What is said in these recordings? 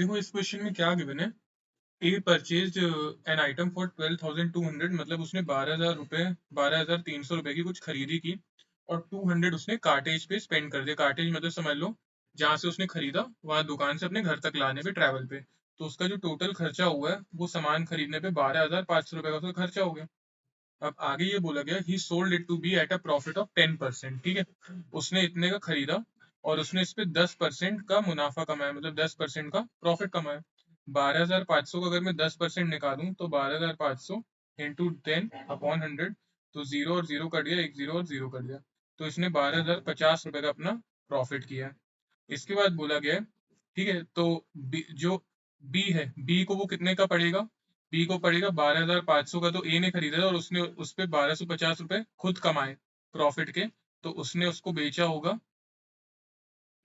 देखो इस क्वेश्चन में क्या गिवन है। ए परचेज एन आइटम फॉर 12,200, मतलब उसने 12,000 रुपए 12,300 रुपए की कुछ खरीदी की, और 200 उसने कार्टेज पे स्पेंड कर दिया। कार्टेज मतलब समझ लो जहां से उसने खरीदा वहां दुकान से अपने घर तक लाने पे, ट्रैवल पे। तो उसका जो टोटल खर्चा हुआ है वो सामान खरीदने पे 12,500 रुपए का उसका खर्चा हो गया। अब आगे ये बोला गया he sold it to B at a profit of 10%। ठीक है, उसने इतने का खरीदा और उसने इस पे 10% का मुनाफा कमाया, मतलब 10% का प्रॉफिट कमाया। 12,500 का अगर मैं 10% निकालूं तो 12,500 इंटू 10/100, तो जीरो और जीरो कट गया, एक जीरो और जीरो कट गया। तो इसने 12,050 रुपए का अपना प्रॉफिट किया है। इसके बाद बोला गया है, ठीक है, तो जो बी है, बी को वो कितने का पड़ेगा? बी को पड़ेगा 12,500 का, तो ए ने खरीदा था और उसने उस पे 1,250 रुपए खुद कमाए प्रॉफिट के। तो उसने उसको बेचा होगा,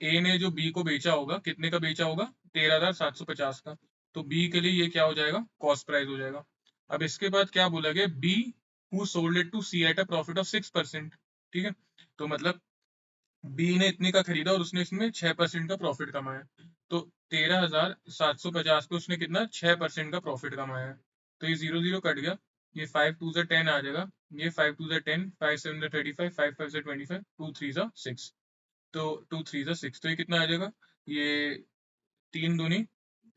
ए ने जो बी को बेचा होगा, कितने का बेचा होगा? 13,750 का। तो बी के लिए ये क्या हो जाएगा? कॉस्ट प्राइस हो जाएगा। अब इसके बाद क्या बोला गया? B who sold it to C at a profit of 6%। ठीक है, तो मतलब बी ने इतने का खरीदा और उसने इसमें 6% का प्रॉफिट कमाया। तो 13,750 पे उसने कितना? 6% का प्रॉफिट कमाया है। तो ये जीरो जीरो कट गया, ये 5 2 10 आ जाएगा, ये 5 2 10, 5 7 35, 5 5 25, 2 3 6। तो 2 3 6, तो ये कितना आ जाएगा? ये 3 दूनी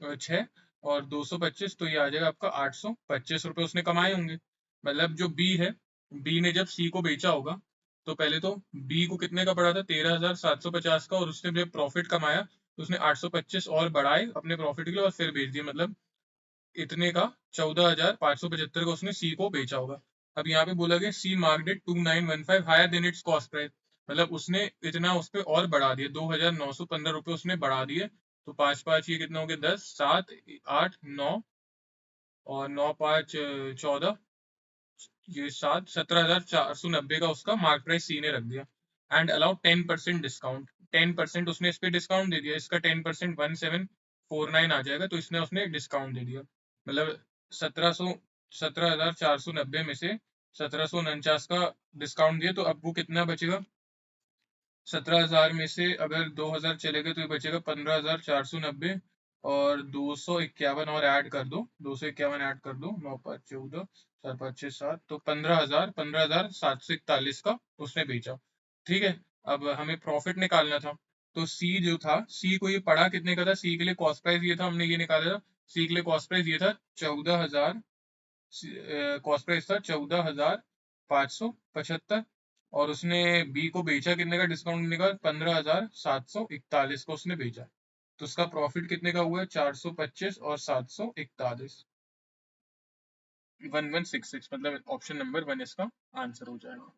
6 और 225, तो ये आ जाएगा आपका 825 रुपये उसने कमाए होंगे। मतलब जो बी है, बी ने जब सी को बेचा होगा, तो पहले तो बी को कितने का पड़ा था? 13,750 का, और उसने जब प्रॉफिट कमाया तो उसने 825 और बढ़ाए अपने प्रॉफिट के लिए और फिर बेच दिए। मतलब इतने का 14,575 का उसने सी को बेचा होगा। अब यहाँ पे बोला गया C market it 2,915 higher than its cost price. मतलब उसने इतना उस पर और बढ़ा दिया, 2,915 रुपये उसने बढ़ा दिए। तो पाँच पाँच ये कितना हो गया? 10 7 8 9, और 9 5 14, ये 17,490 का उसका मार्क प्राइस सी ने रख दिया। एंड अलाउ 10% डिस्काउंट, 10% उसने इस पे डिस्काउंट दे दिया। इसका 10% 1,749 आ जाएगा, तो इसने उसने डिस्काउंट दे दिया। मतलब 17,490 में से 1,749 का डिस्काउंट दिया, तो अब वो कितना बचेगा? 17,000 में से अगर 2,000 चले गए तो ये बचेगा 15,490, और 251 और ऐड कर दो, 251 ऐड कर दो, 9 5 14, 4 5 6 7, तो 15,741 का उसने बेचा। ठीक है, अब हमें प्रॉफिट निकालना था। तो सी जो था, सी को ये पड़ा कितने का था? सी के लिए कॉस्ट प्राइस ये था, हमने ये निकाला था। सी के लिए कॉस्ट प्राइस ये था 14,000, कॉस्ट प्राइस था 14,575, और उसने बी को बेचा कितने का डिस्काउंट निकाल? 15,741 का उसने बेचा। तो उसका प्रॉफिट कितने का हुआ है? 425 और 741, 1166, मतलब ऑप्शन नंबर 1 इसका आंसर हो जाएगा।